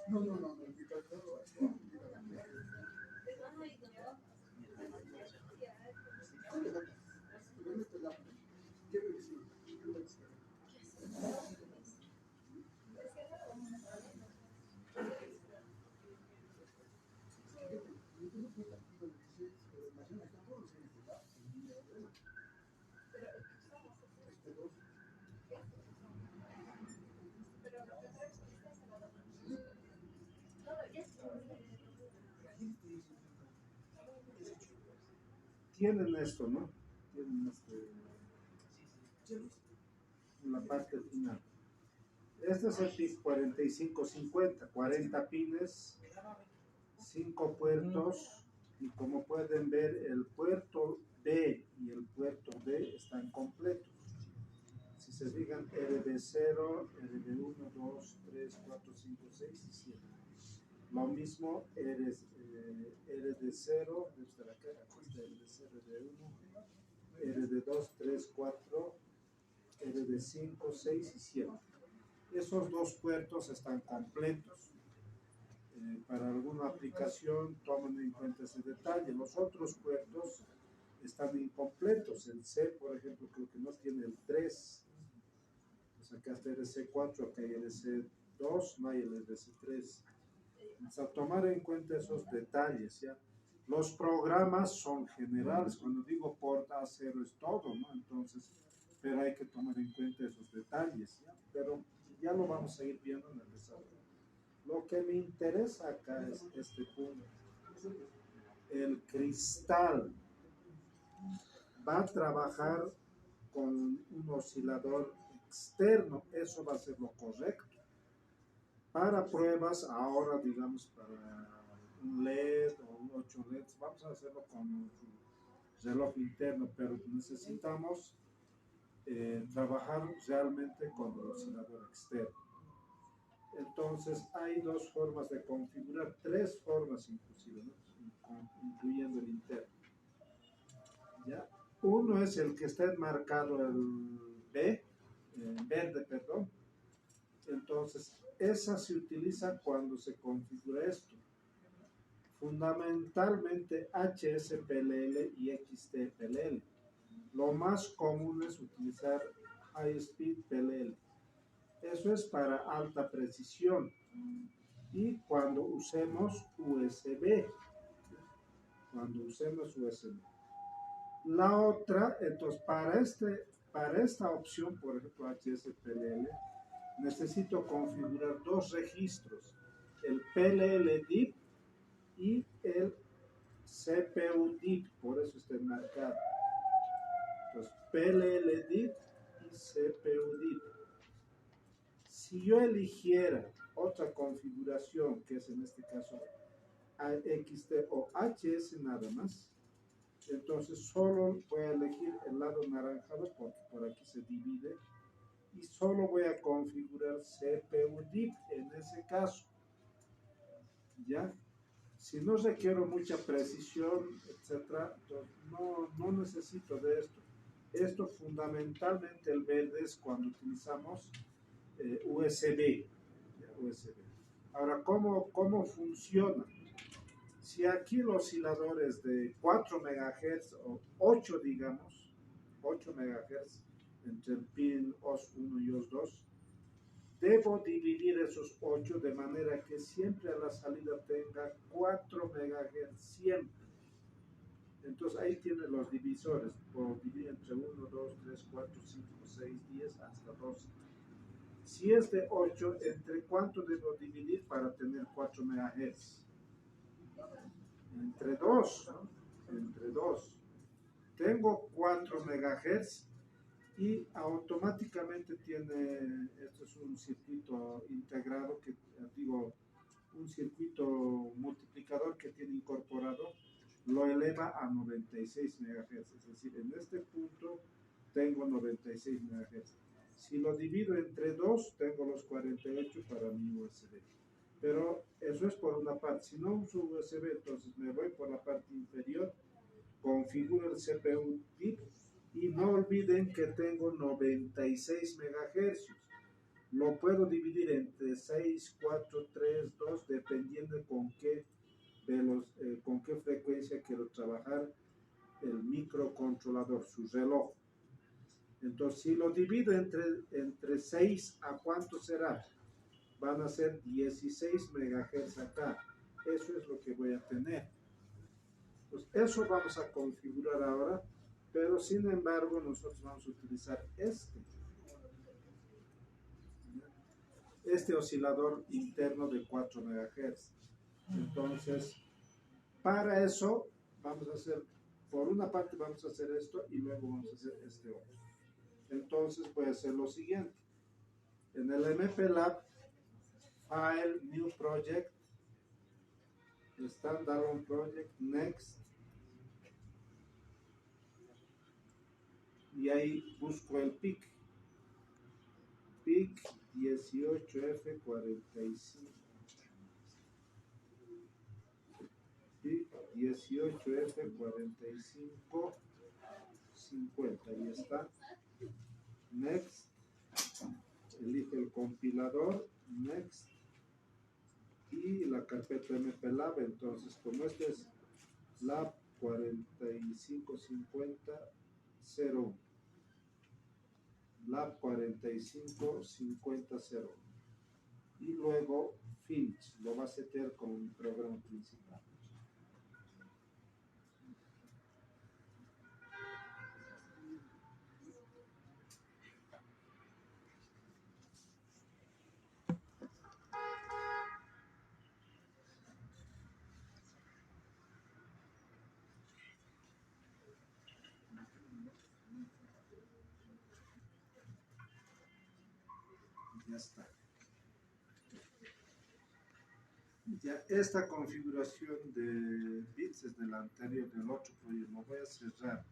No, no, no, no. Tienen esto, ¿no? Tienen en la parte final. Este es el PIC 4550, 40 pines, 5 puertos, y como pueden ver, el puerto B y el puerto D están completos. Si se fijan, RD0, RD1, 2, 3, 4, 5, 6 y 7. Lo mismo RD0, desde acá, aquí está RD0, RD1, RD2, 3, 4, RD5, 6 y 7. Esos dos puertos están completos. Para alguna aplicación tomen en cuenta ese detalle. Los otros puertos están incompletos. El C, por ejemplo, creo que no tiene el 3. Pues acá está el RC4, acá hay el RC2, no hay el RC3. Vamos a tomar en cuenta esos detalles, ¿ya? Los programas son generales. Cuando digo port A0 es todo, ¿no? Entonces, pero hay que tomar en cuenta esos detalles, ¿ya? Pero ya lo vamos a ir viendo en el desarrollo. Lo que me interesa acá es este punto. El cristal va a trabajar con un oscilador externo. Eso va a ser lo correcto. Para pruebas, ahora digamos para un LED o un 8 LEDs, vamos a hacerlo con un reloj interno, pero necesitamos trabajar realmente con el oscilador externo. Entonces hay dos formas de configurar, tres formas inclusive, ¿no? Incluyendo el interno. ¿Ya? Uno es el que está enmarcado el B, verde, perdón. Entonces, esa se utiliza cuando se configura esto. Fundamentalmente HSPLL y XTPLL. Lo más común es utilizar High Speed PLL. Eso es para alta precisión. Y cuando usemos USB. Cuando usemos USB. La otra, entonces, para esta opción, por ejemplo, HSPLL, necesito configurar dos registros, el PLL DIP y el CPU DIP, por eso está marcado. Entonces, PLL DIP y CPU DIP. Si yo eligiera otra configuración, que es en este caso AXT o HS nada más, entonces solo voy a elegir el lado naranjado porque por aquí se divide y solo voy a configurar CPU DIP en ese caso. ¿Ya? Si no requiero mucha precisión, etcétera, no necesito de esto. Esto fundamentalmente el verde es cuando utilizamos USB. USB. Ahora, ¿cómo funciona? Si aquí los osciladores de 4 MHz o 8, digamos, 8 MHz entre el pin OS1 y OS2, debo dividir esos 8 de manera que siempre a la salida tenga 4 MHz, siempre. Entonces ahí tiene los divisores, por dividir entre 1, 2, 3, 4, 5, 6, 10, hasta 12. Si es de 8, ¿entre cuánto debo dividir para tener 4 MHz? Entre 2, ¿no? Entre 2. Tengo 4 MHz y automáticamente tiene, esto es un circuito integrado, que digo, un circuito multiplicador que tiene incorporado, lo eleva a 96 MHz, es decir, en este punto tengo 96 MHz. Si lo divido entre 2, tengo los 48 para mi USB. Pero eso es por una parte. Si no uso USB, entonces me voy por la parte inferior, configuro el CPU DIP y no olviden que tengo 96 MHz. Lo puedo dividir entre 6, 4, 3, 2, dependiendo con qué frecuencia quiero trabajar el microcontrolador, su reloj. Entonces, si lo divido entre 6, ¿a cuánto será? Van a ser 16 MHz acá. Eso es lo que voy a tener. Pues eso vamos a configurar ahora, pero sin embargo nosotros vamos a utilizar este oscilador interno de 4 MHz. Entonces, para eso vamos a hacer, por una parte vamos a hacer esto y luego vamos a hacer este otro. Entonces voy a hacer lo siguiente. En el MPLAB, File, New Project, Standalone Project, Next, y ahí busco el PIC 18F45, PIC 18F45 50, ahí está. Next, elige el compilador, Next, y la carpeta MPLAB. Entonces, como este es lab 455001, lab 455001, y luego finish, lo va a setear con mi programa principal. Ya está. Ya esta configuración de bits es del anterior, del otro proyecto. Lo voy a cerrar.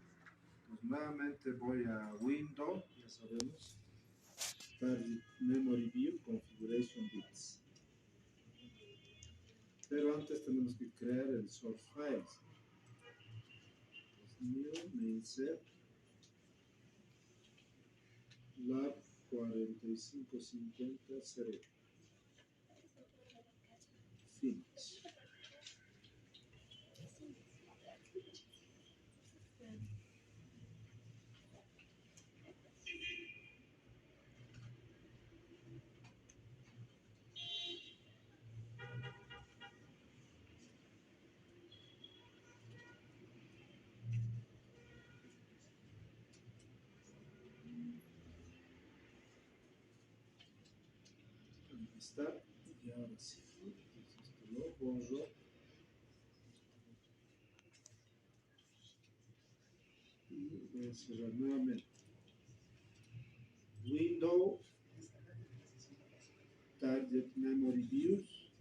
Pues nuevamente voy a Windows, ya sabemos, Target Memory View, Configuration Bits. Pero antes tenemos que crear el source files. New main set lab 4550 finish. Ahí está. Y ahora sí. Entonces, lo borro. Y voy a cerrar nuevamente. Windows, Target Memory Views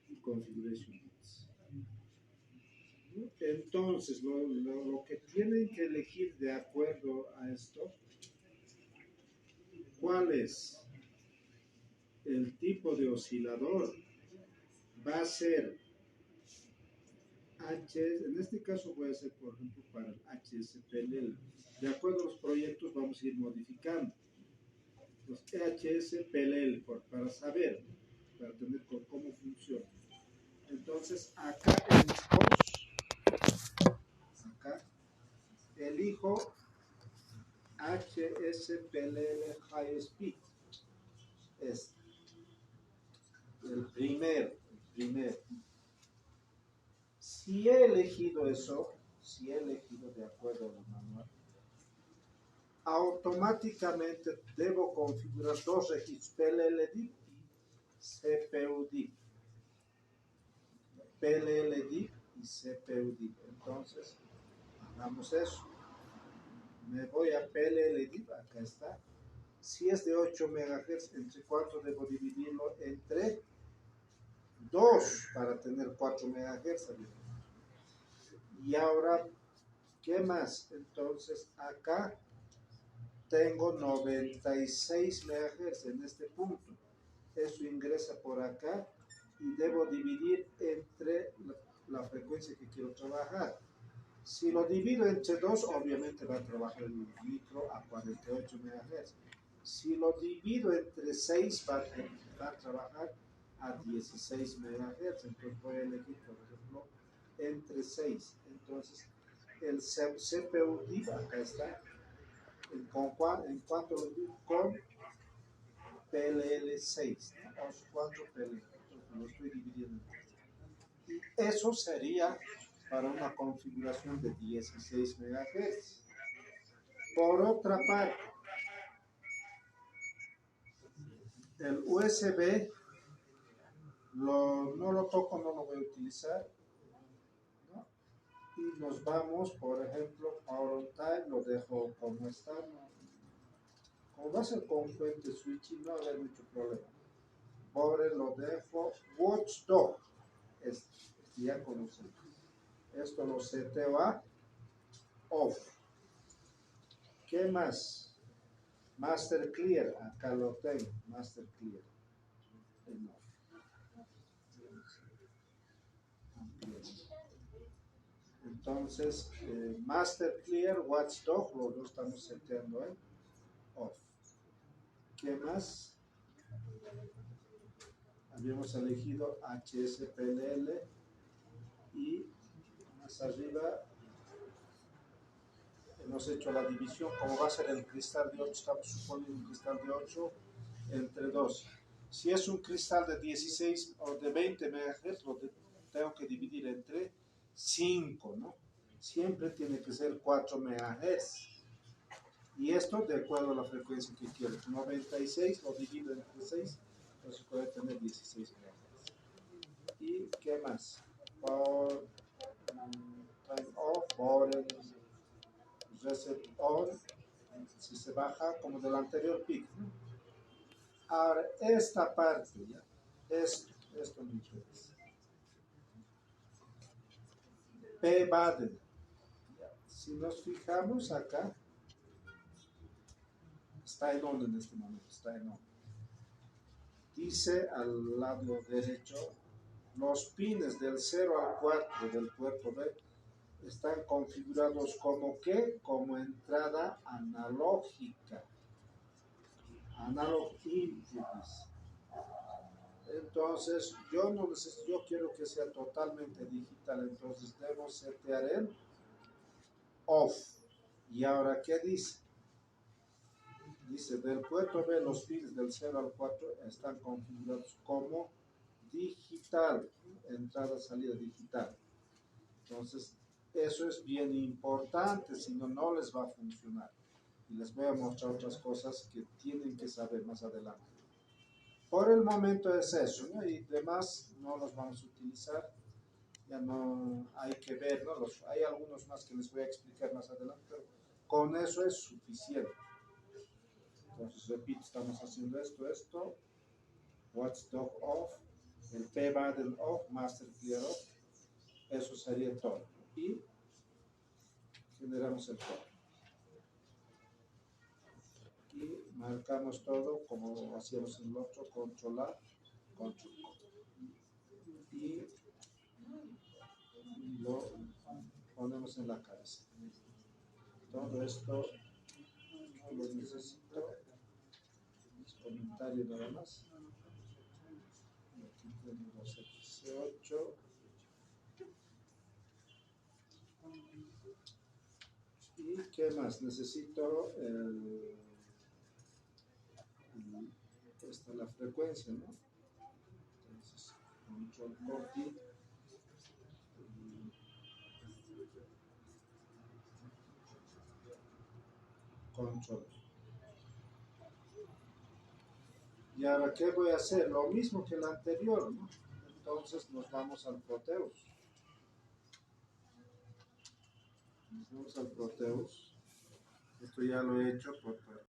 y Configuration Bits. Entonces, lo que tienen que elegir de acuerdo a esto, ¿cuál es el tipo de oscilador? Va a ser en este caso voy a hacer, por ejemplo, para el HSPLL. De acuerdo a los proyectos vamos a ir modificando los HSPLL para saber, para tener cómo funciona. Entonces, acá en acá elijo HSPLL High Speed. El primero. Si he elegido eso, si he elegido de acuerdo a la manual, automáticamente debo configurar dos registros, PLLDIP y CPUDIP. PLLDIP y CPUDIP. Entonces, hagamos eso. Me voy a PLLDIP, acá está. Si es de 8 MHz, entre 4 debo dividirlo entre 2 para tener 4 MHz. Y ahora, ¿qué más? Entonces, acá tengo 96 MHz en este punto. Eso ingresa por acá y debo dividir entre la frecuencia que quiero trabajar. Si lo divido entre 2, obviamente va a trabajar el micro a 48 MHz. Si lo divido entre 6, va a trabajar a 16 MHz. Entonces voy a elegir, por ejemplo, entre 6. Entonces, el CPU DIV, acá está, en cuanto lo divido con PLL6, ¿no? O 4 PLL. Entonces lo estoy dividiendo. Y eso sería para una configuración de 16 MHz. Por otra parte, el USB no lo toco, no lo voy a utilizar, ¿no? Y nos vamos, por ejemplo, Power on Time, lo dejo como está, ¿no? Como va a ser con fuente switching, no va a haber mucho problema. Pobre lo dejo, Watchdog, este ya conocemos. Esto lo seteo a off. ¿Qué más? Master Clear, acá lo tengo, Master Clear. Entonces, Master Clear, Watchdog, lo estamos seteando en off. ¿Qué más? Habíamos elegido HSPLL y más arriba hemos hecho la división, como va a ser el cristal de 8, estamos suponiendo un cristal de 8 entre 2. Si es un cristal de 16 o de 20 MHz, lo tengo que dividir entre 5, ¿no? Siempre tiene que ser 4 MHz. Y esto de acuerdo a la frecuencia que quiero. 96 lo divido entre 6, entonces puede tener 16 MHz. ¿Y qué más? Power time off, power reset on, si se baja como del anterior pic, ¿no? Ahora, esta parte, ¿ya? Esto me interesa. P-Baden. Si nos fijamos acá, está en on en este momento, está en on. Dice al lado derecho, los pines del 0 al 4 del puerto B están configurados como ¿qué? Como entrada analógica. Analog input. Entonces, yo quiero que sea totalmente digital, entonces debo setear en off. ¿Y ahora qué dice? Dice, del puerto B los pins del 0 al 4 están configurados como digital, entrada, salida digital. Entonces, eso es bien importante, si no, no les va a funcionar. Y les voy a mostrar otras cosas que tienen que saber más adelante. Por el momento es eso, ¿no? Y demás no los vamos a utilizar. Ya no hay que ver, ¿no? Hay algunos más que les voy a explicar más adelante, pero con eso es suficiente. Entonces, repito, estamos haciendo esto, Watchdog off, el P-Baden off, Master Clear off, eso sería todo. Y generamos el todo. Y marcamos todo como hacíamos en el otro, Control A, Control C. Y lo ponemos en la cabeza. Todo esto no lo necesito. Comentario nada más. Aquí tenemos X8. ¿Y qué más? Necesito esta es la frecuencia, ¿no? Entonces, control copy. Control. Y ahora, ¿qué voy a hacer? Lo mismo que el anterior, ¿no? Entonces nos vamos al Proteus. Nos vamos al Proteus. Esto ya lo he hecho por